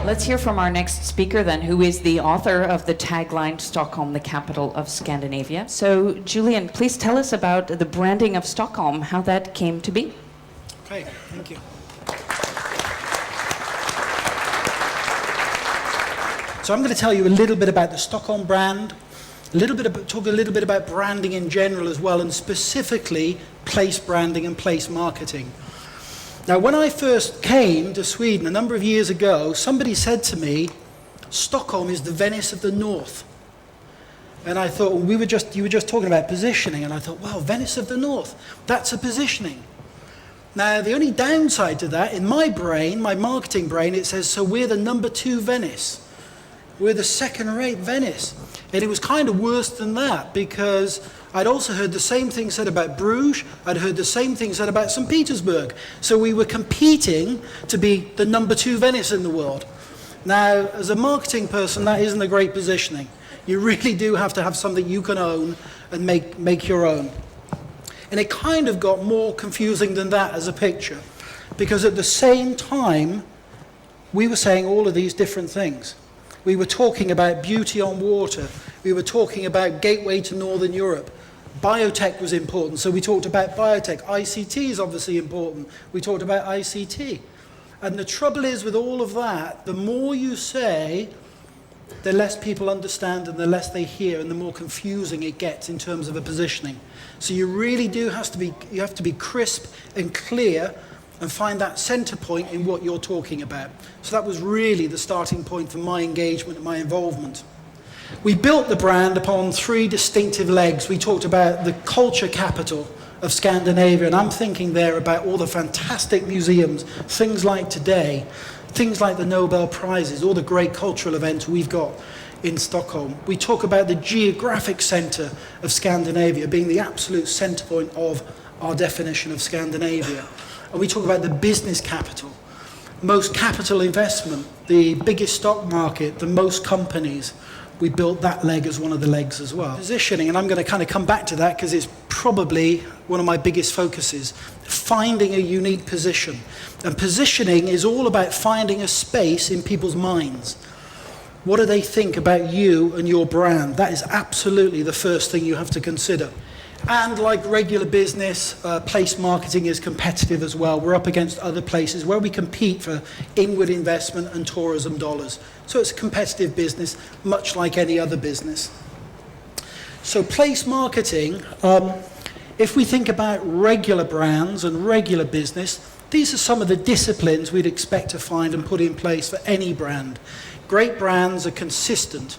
Let's hear from our next speaker then, who is the author of the tagline, Stockholm, the capital of Scandinavia. So, Julian, please tell us about the branding of Stockholm, how that came to be. Okay, thank you. So I'm going to tell you a little bit about the Stockholm brand, talk a little bit about branding in general as well, and specifically place branding and place marketing. Now, when I first came to Sweden a number of years ago, somebody said to me, Stockholm is the Venice of the North. And I thought, well, you were just talking about positioning, and I thought, wow, Venice of the North, that's a positioning. Now, the only downside to that, in my brain, my marketing brain, it says, so we're the number 2 Venice. We're the second-rate Venice. And it was kind of worse than that, because I'd also heard the same thing said about Bruges, I'd heard the same thing said about St. Petersburg. So we were competing to be the number 2 Venice in the world. Now, as a marketing person, that isn't a great positioning. You really do have to have something you can own and make your own. And it kind of got more confusing than that as a picture, because at the same time, we were saying all of these different things. We were talking about beauty on water. We were talking about gateway to Northern Europe. Biotech was important, so we talked about biotech. ICT is obviously important. We talked about ICT. And the trouble is with all of that, the more you say, the less people understand and the less they hear, and the more confusing it gets in terms of a positioning. So you really do have to be crisp and clear and find that center point in what you're talking about. So that was really the starting point for my engagement and my involvement. We built the brand upon 3 distinctive legs. We talked about the culture capital of Scandinavia, and I'm thinking there about all the fantastic museums, things like today, things like the Nobel Prizes, all the great cultural events we've got in Stockholm. We talk about the geographic center of Scandinavia being the absolute center point of our definition of Scandinavia. And we talk about the business capital, most capital investment, the biggest stock market, the most companies. We built that leg as one of the legs as well. Positioning, and I'm going to kind of come back to that because it's probably one of my biggest focuses, finding a unique position. And positioning is all about finding a space in people's minds. What do they think about you and your brand? That is absolutely the first thing you have to consider. And like regular business, place marketing is competitive as well. We're up against other places where we compete for inward investment and tourism dollars. So it's a competitive business, much like any other business. So place marketing, if we think about regular brands and regular business, these are some of the disciplines we'd expect to find and put in place for any brand. Great brands are consistent,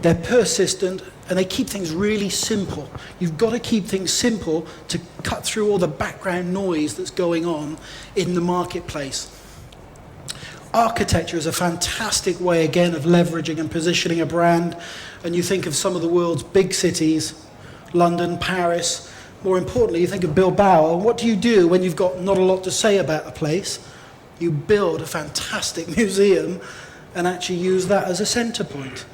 they're persistent, and they keep things really simple. You've got to keep things simple to cut through all the background noise that's going on in the marketplace. Architecture is a fantastic way, again, of leveraging and positioning a brand. And you think of some of the world's big cities, London, Paris. More importantly, you think of Bilbao. And what do you do when you've got not a lot to say about a place? You build a fantastic museum and actually use that as a center point.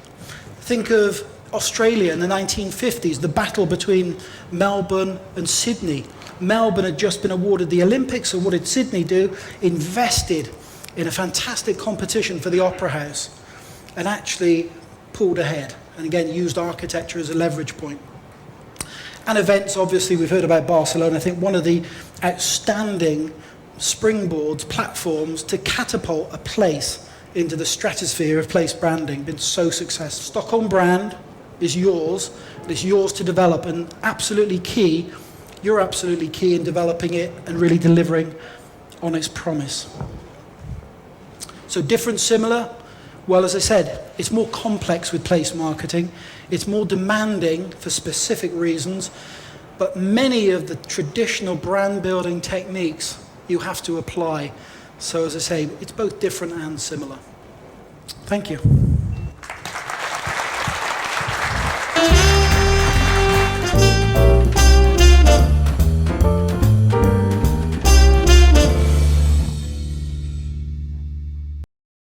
Think of Australia in the 1950s, the battle between Melbourne and Sydney. Melbourne had just been awarded the Olympics, so what did Sydney do? Invested in a fantastic competition for the Opera House and actually pulled ahead, and again used architecture as a leverage point. And events, obviously, we've heard about Barcelona. I think one of the outstanding springboards, platforms to catapult a place into the stratosphere of place branding, been so successful. Stockholm brand is yours, and it's yours to develop, and absolutely key, you're absolutely key in developing it and really delivering on its promise. So different, similar? Well, as I said, it's more complex with place marketing. It's more demanding for specific reasons, but many of the traditional brand building techniques you have to apply. So as I say, it's both different and similar. Thank you.